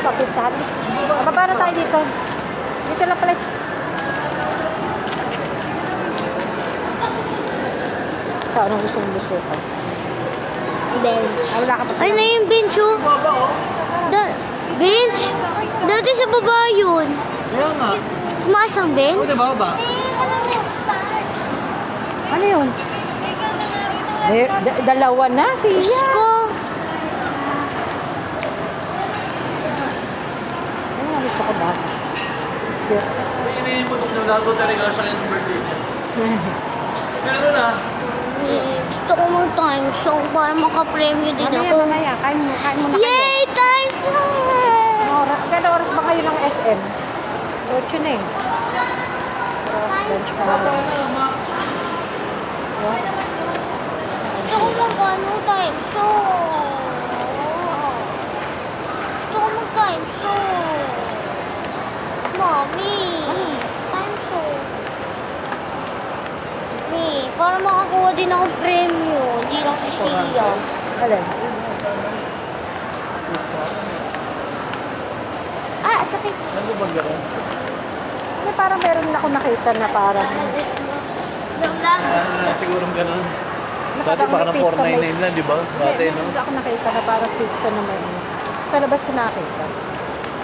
Papitsahan. Bababa na tayo dito. Dito lang pala. Ikaw, anong gusto mong lusukan? Bench. Ah, wala ka pa. Ay, na yung bench, oh. Bench? Dati sa baba yun. Kaya nga. Tumaas ang bench? O, diba ba? Ano yun? Dalawa na, siya. Ko. Ano nga gusto ko ba? Cute. May iniimutok na lago talaga sa kanyang birthday niya. Pero na. Gusto ko mo time song para makapremyo din Mamaya, ako. mamaya. Kain mo na kayo. Yay! Time song! Kaya oras ba kayo ng SM? So, yun eh. Lunch pa lang. Gusto ko mag-ano time song. Gusto ko mag-time song. Mommy. Time song. Para makakuha din ako premyo. Hindi lang si Sia. Alin? Ah, sakit. Ano ba gano'n? May parang meron na ako nakita na parang Sigurong gano'n. Dati nakadang baka may ng pizza 499 lang, di ba? Dati, Hindi, no? ako nakita na parang pizza na may sa labas ko nakita.